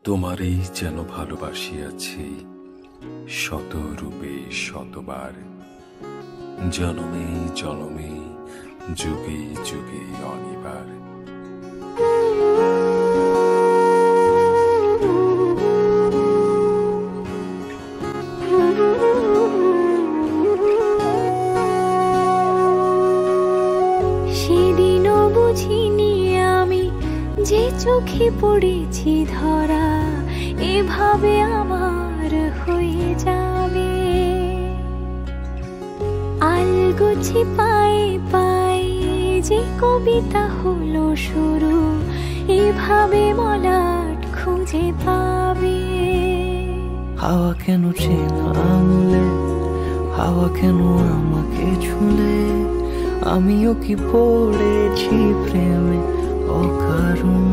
তোমারই যেন ভালোবাসিয়াছি শত রূপে শতবার, জনমে জনমে যুগে যুগে অনিবার। সেদিনও বুঝিনি আমি যে চোখে পড়েছি ধরা, এভাবে আমার হয়ে যাবে। আলগোছি পায়ে পায়ে যে কবিতা হলো শুরু, এভাবে মলাট খুঁজে পাবে। হাওয়া কেন চেনা আঙুলে, হাওয়া কেন আমাকে ছুলে, আমিও কি পড়েছি প্রেমে অকারণ।